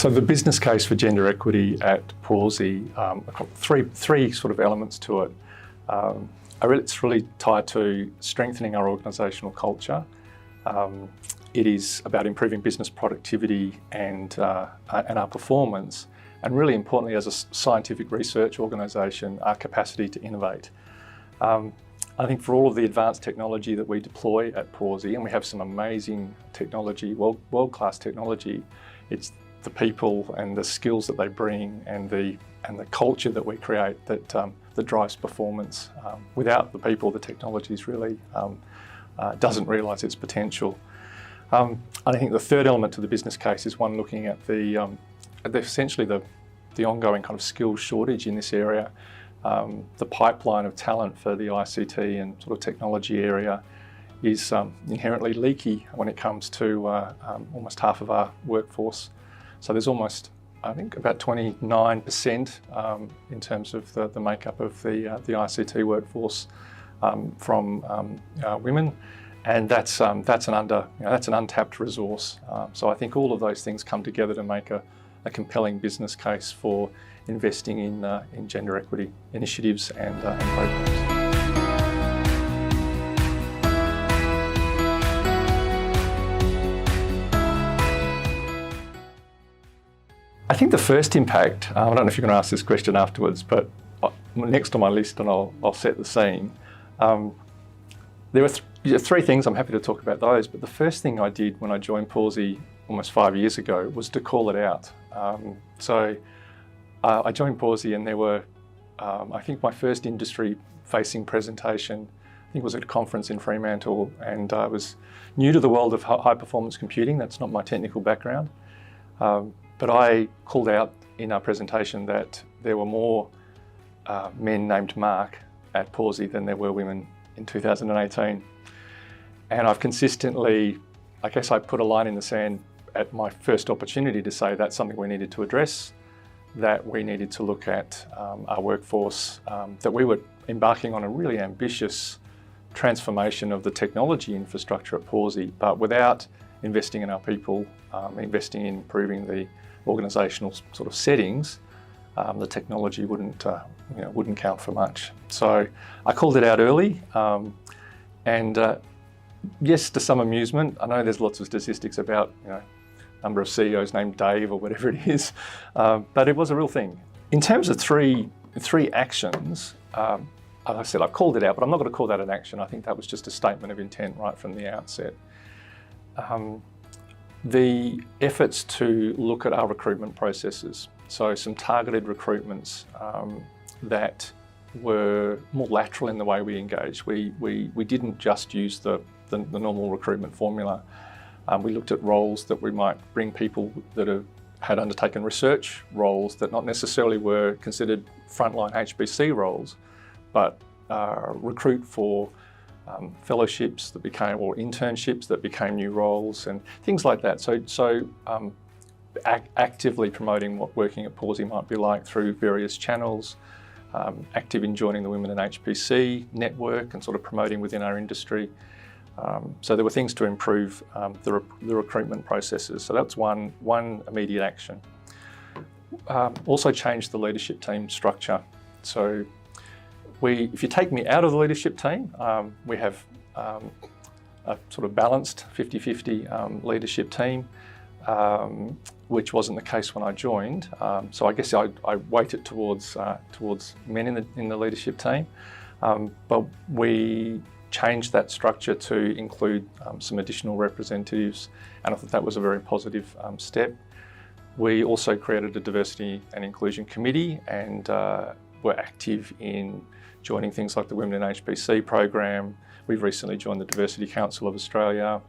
So the business case for gender equity at Pawsey, I've got three sort of elements to it. It's really tied to strengthening our organisational culture. It is about improving business productivity and our performance, and really importantly, as a scientific research organisation, our capacity to innovate. I think for all of the advanced technology that we deploy at Pawsey, and we have some amazing technology, world-class technology, it's the people and the skills that they bring and the culture that we create that drives performance. Without the people, the technology is really doesn't realise its potential. I think the third element to the business case is one looking at essentially the ongoing kind of skills shortage in this area. The pipeline of talent for the ICT and sort of technology area is inherently leaky when it comes to almost half of our workforce. So there's almost, I think, about 29% in terms of the makeup of the ICT workforce from women, and that's an untapped resource. So I think all of those things come together to make a compelling business case for investing in gender equity initiatives and programs. I think the first impact, I don't know if you're going to ask this question afterwards, but next on my list, and I'll set the scene. There were three things. I'm happy to talk about those, but the first thing I did when I joined Pawsey almost 5 years ago was to call it out. I joined Pawsey, and there were, I think my first industry-facing presentation, I think was at a conference in Fremantle, and I was new to the world of high-performance computing. That's not my technical background. But I called out in our presentation that there were more men named Mark at Pawsey than there were women in 2018. And I've consistently, I guess I put a line in the sand at my first opportunity to say that's something we needed to address, that we needed to look at our workforce, that we were embarking on a really ambitious transformation of the technology infrastructure at Pawsey, but without investing in our people, investing in improving the organisational sort of settings, the technology wouldn't count for much. So I called it out early, and yes, to some amusement. I know there's lots of statistics about number of CEOs named Dave or whatever it is, but it was a real thing. In terms of three actions, as I said, I've called it out, but I'm not going to call that an action. I think that was just a statement of intent right from the outset. The efforts to look at our recruitment processes, so some targeted recruitments that were more lateral in the way we engaged. We didn't just use the normal recruitment formula. We looked at roles that we might bring people that had undertaken research roles that not necessarily were considered frontline HBC roles, but recruit for fellowships that became, or internships that became new roles and things like that. So actively promoting what working at Pawsey might be like through various channels, active in joining the Women in HPC network and sort of promoting within our industry. So there were things to improve the recruitment processes. So that's one immediate action. Also changed the leadership team structure. So if you take me out of the leadership team, we have a sort of balanced 50-50 leadership team, which wasn't the case when I joined. So I guess I weighted towards men in the leadership team, but we changed that structure to include some additional representatives, and I thought that was a very positive step. We also created a diversity and inclusion committee, and were active in joining things like the Women in HPC program. We've recently joined the Diversity Council of Australia.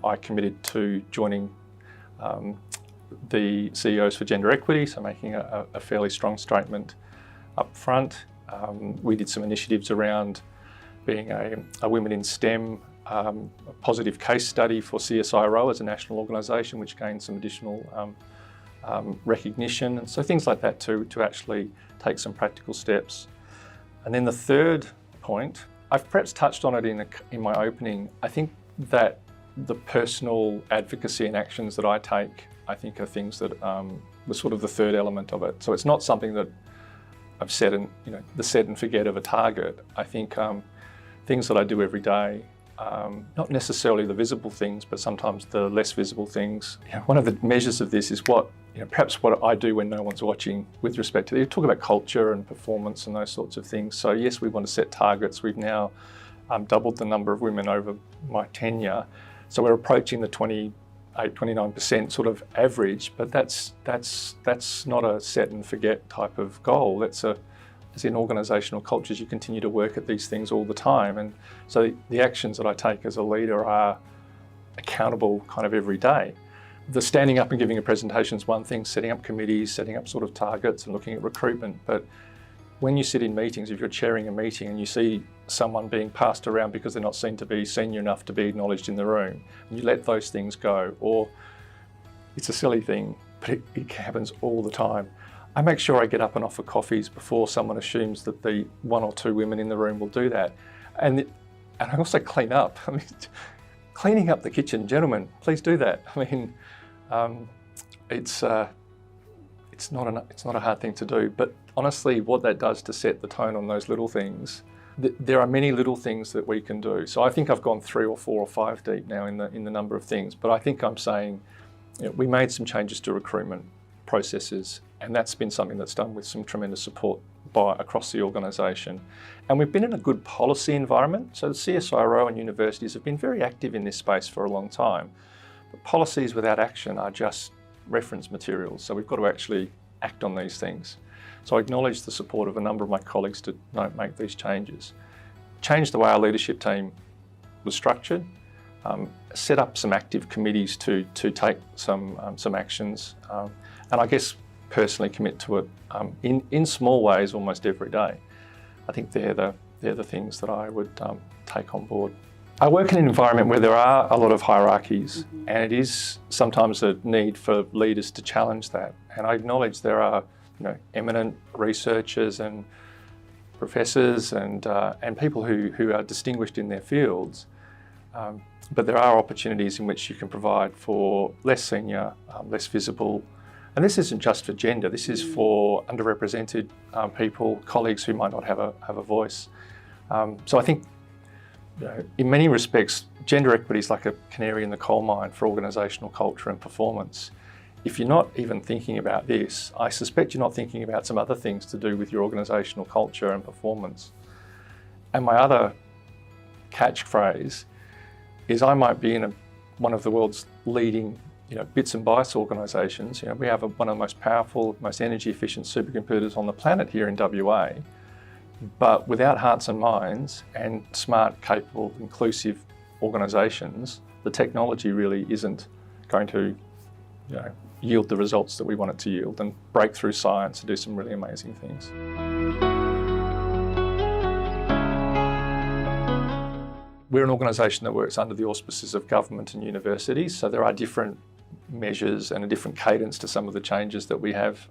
I committed to joining the CEOs for Gender Equity, so making a fairly strong statement up front. We did some initiatives around being a Women in STEM a positive case study for CSIRO as a national organisation, which gained some additional recognition, and so things like that to actually take some practical steps. And then the third point, I've perhaps touched on it in my opening. I think that the personal advocacy and actions that I take, I think are things that was sort of the third element of it. So it's not something that I've set and, the set and forget of a target. I think things that I do every day, not necessarily the visible things, but sometimes the less visible things. One of the measures of this is perhaps what I do when no one's watching with respect to, you talk about culture and performance and those sorts of things. So yes, we want to set targets. We've now doubled the number of women over my tenure. So we're approaching the 29% sort of average, but that's not a set and forget type of goal. As in organisational cultures, you continue to work at these things all the time. And so the actions that I take as a leader are accountable kind of every day. The standing up and giving a presentation is one thing, setting up committees, setting up sort of targets and looking at recruitment. But when you sit in meetings, if you're chairing a meeting and you see someone being passed around because they're not seen to be senior enough to be acknowledged in the room, and you let those things go, or it's a silly thing, but it happens all the time. I make sure I get up and offer coffees before someone assumes that the one or two women in the room will do that. And I also clean up. I mean, cleaning up the kitchen, gentlemen, please do that. I mean, it's not a hard thing to do, but honestly, what that does to set the tone on those little things, there are many little things that we can do. So I think I've gone 3 or 4 or 5 deep now in the number of things, but I think I'm saying we made some changes to recruitment processes, and that's been something that's done with some tremendous support across the organisation. And we've been in a good policy environment. So the CSIRO and universities have been very active in this space for a long time. But policies without action are just reference materials. So we've got to actually act on these things. So I acknowledge the support of a number of my colleagues to make these changes. Change the way our leadership team was structured, set up some active committees to take some actions, and I guess personally commit to it in small ways almost every day. I think they're the things that I would take on board. I work in an environment where there are a lot of hierarchies, and it is sometimes a need for leaders to challenge that. And I acknowledge there are eminent researchers and professors and people who are distinguished in their fields. But there are opportunities in which you can provide for less senior, less visible, and this isn't just for gender, this is for underrepresented people, colleagues who might not have a voice. So I think in many respects, gender equity is like a canary in the coal mine for organisational culture and performance. If you're not even thinking about this, I suspect you're not thinking about some other things to do with your organisational culture and performance. And my other catchphrase is I might be in one of the world's leading bits and bytes organisations. We have one of the most powerful, most energy efficient supercomputers on the planet here in WA. But without hearts and minds and smart, capable, inclusive organisations, the technology really isn't going to yield the results that we want it to yield and break through science and do some really amazing things. We're an organisation that works under the auspices of government and universities, so there are different measures and a different cadence to some of the changes that we have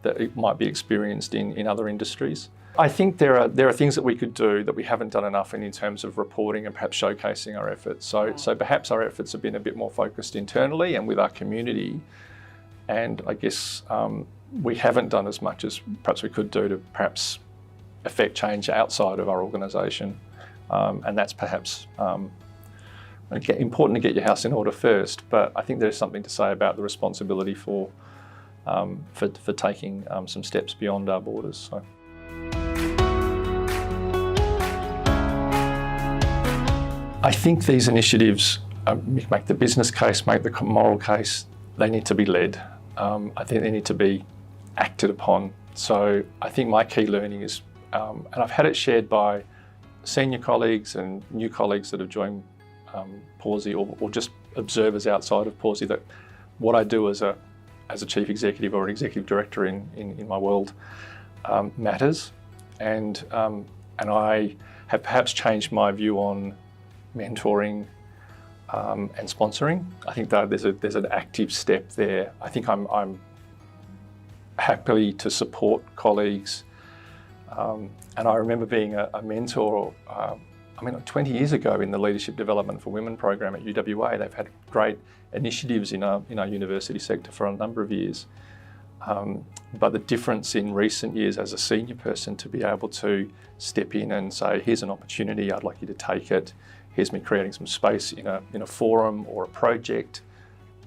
that it might be experienced in other industries. I think there are things that we could do that we haven't done enough in terms of reporting and perhaps showcasing our efforts. So perhaps our efforts have been a bit more focused internally and with our community. And I guess we haven't done as much as perhaps we could do to perhaps affect change outside of our organisation. And that's perhaps important to get your house in order first. But I think there's something to say about the responsibility for taking some steps beyond our borders. So. I think these initiatives make the business case, make the moral case. They need to be led. I think they need to be acted upon. So I think my key learning is, and I've had it shared by senior colleagues and new colleagues that have joined Pawsey or just observers outside of Pawsey, that what I do as a chief executive or an executive director in my world matters. And I have perhaps changed my view on mentoring and sponsoring. I think that there's an active step there. I think I'm happy to support colleagues. And I remember being a mentor, 20 years ago in the Leadership Development for Women program at UWA. They've had great initiatives in our university sector for a number of years. But the difference in recent years as a senior person to be able to step in and say, here's an opportunity, I'd like you to take it. Here's me creating some space in a forum or a project.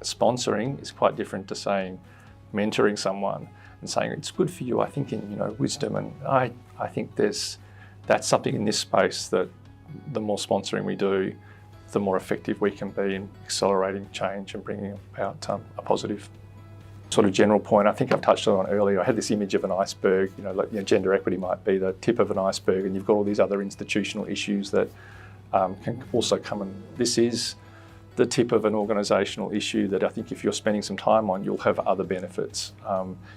Sponsoring is quite different to saying, mentoring someone and saying, it's good for you, I think in wisdom, and I think that's something in this space that the more sponsoring we do, the more effective we can be in accelerating change and bringing about a positive sort of general point. I think I've touched on it earlier. I had this image of an iceberg, gender equity might be the tip of an iceberg, and you've got all these other institutional issues that can also come in. This is the tip of an organisational issue that I think if you're spending some time on, you'll have other benefits.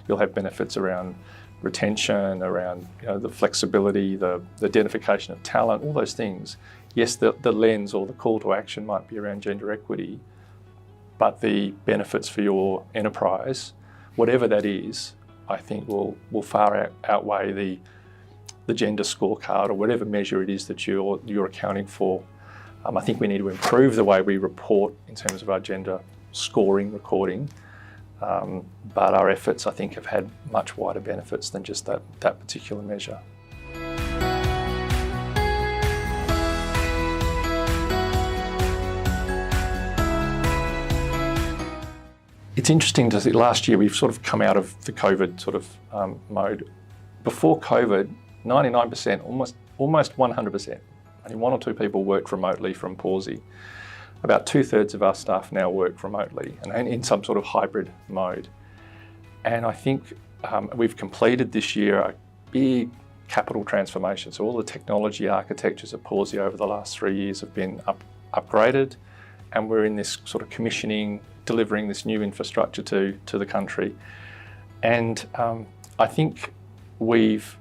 You'll have benefits around retention, around the flexibility, the identification of talent, all those things. Yes, the lens or the call to action might be around gender equity, but the benefits for your enterprise, whatever that is, I think will far outweigh the gender scorecard or whatever measure it is that you're accounting for. I think we need to improve the way we report in terms of our gender scoring, recording, but our efforts, I think, have had much wider benefits than just that particular measure. It's interesting to see, last year we've sort of come out of the COVID sort of mode. Before COVID, 99%, almost 100%, only one or two people worked remotely from Pawsey. About 2/3 of our staff now work remotely and in some sort of hybrid mode. And I think we've completed this year a big capital transformation. So all the technology architectures at Pawsey over the last 3 years have been upgraded, and we're in this sort of commissioning, delivering this new infrastructure to the country. And I think we've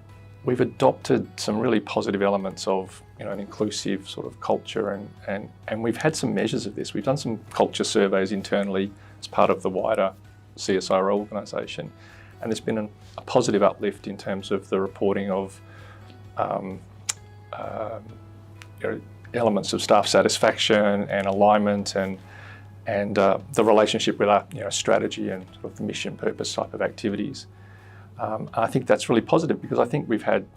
adopted some really positive elements of an inclusive sort of culture, and we've had some measures of this. We've done some culture surveys internally as part of the wider CSIRO organisation, and there's been a positive uplift in terms of the reporting of elements of staff satisfaction and alignment and the relationship with our strategy and sort of the mission purpose type of activities. I think that's really positive because I think we've had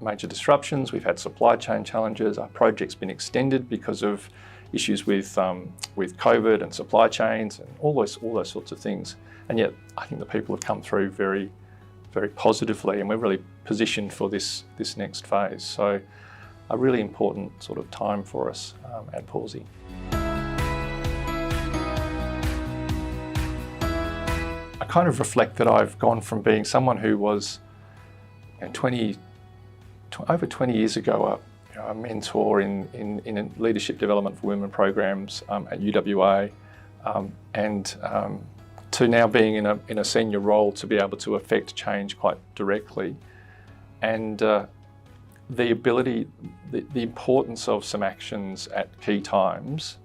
major disruptions, we've had supply chain challenges, our project's been extended because of issues with COVID and supply chains and all those sorts of things. And yet I think the people have come through very, very positively, and we're really positioned for this next phase. So a really important sort of time for us at Pawsey. I kind of reflect that I've gone from being someone who was over 20 years ago a mentor in leadership development for women programs at UWA, and to now being in a senior role to be able to affect change quite directly, and the importance of some actions at key times,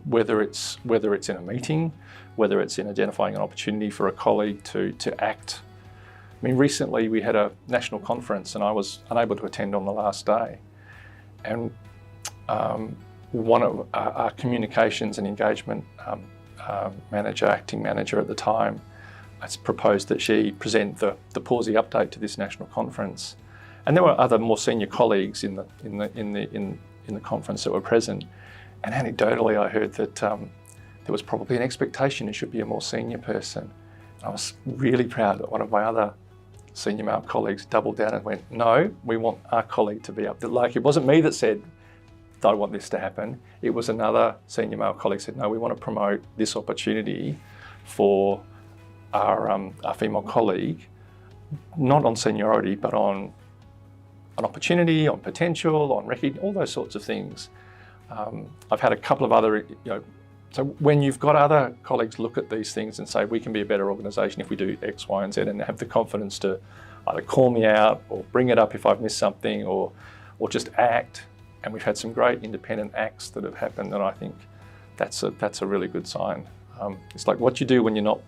whether it's in a meeting, whether it's in identifying an opportunity for a colleague to act. I mean, recently we had a national conference and I was unable to attend on the last day. And one of our communications and engagement acting manager at the time, has proposed that she present the Pawsey update to this national conference. And there were other more senior colleagues in the conference that were present. And anecdotally, I heard that there was probably an expectation it should be a more senior person. I was really proud that one of my other senior male colleagues doubled down and went, no, we want our colleague to be up there. Like, it wasn't me that said, I want this to happen. It was another senior male colleague said, no, we want to promote this opportunity for our female colleague, not on seniority, but on an opportunity, on potential, on recognition, all those sorts of things. I've had a couple of other, so when you've got other colleagues look at these things and say, we can be a better organisation if we do X, Y, and Z, and have the confidence to either call me out or bring it up if I've missed something or just act. And we've had some great independent acts that have happened, and I think that's a really good sign. It's like what you do when you're not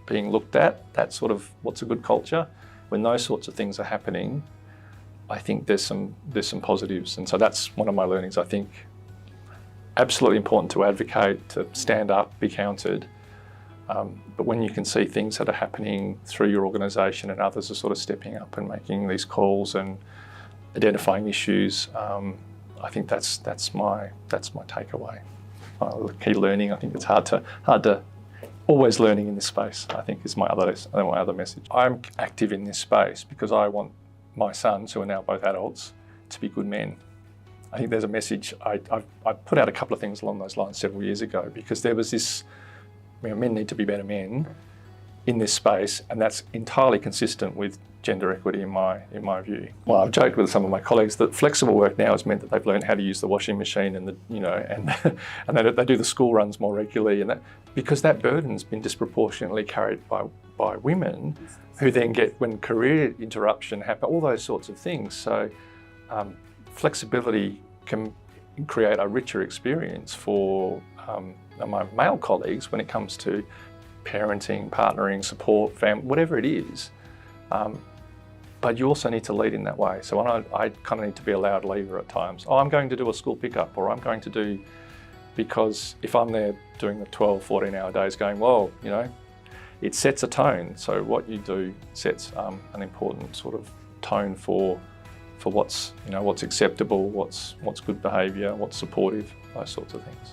being looked at, that's sort of what's a good culture. When those sorts of things are happening, I think there's some positives. And so that's one of my learnings. I think absolutely important to advocate, to stand up, be counted, But when you can see things that are happening through your organisation and others are sort of stepping up and making these calls and identifying issues, I think that's my takeaway. Key learning. I think it's hard to always learning in this space, I think, is my other message. I'm active in this space because I want my sons, who are now both adults, to be good men. I think there's a message. I put out a couple of things along those lines several years ago because there was this, men need to be better men in this space, and that's entirely consistent with gender equity in my view. Well, I've joked with some of my colleagues that flexible work now has meant that they've learned how to use the washing machine and and they do the school runs more regularly, and because that burden's been disproportionately carried by women, who then get, when career interruption happen, all those sorts of things. So flexibility can create a richer experience for my male colleagues when it comes to parenting, partnering, support, family, whatever it is. But you also need to lead in that way. So I kind of need to be a loud leader at times. Oh, I'm going to do a school pickup, or I'm going to do, because if I'm there doing the 12, 14 hour days going, well, it sets a tone. So what you do sets an important sort of tone for what's acceptable, what's good behaviour, what's supportive, those sorts of things.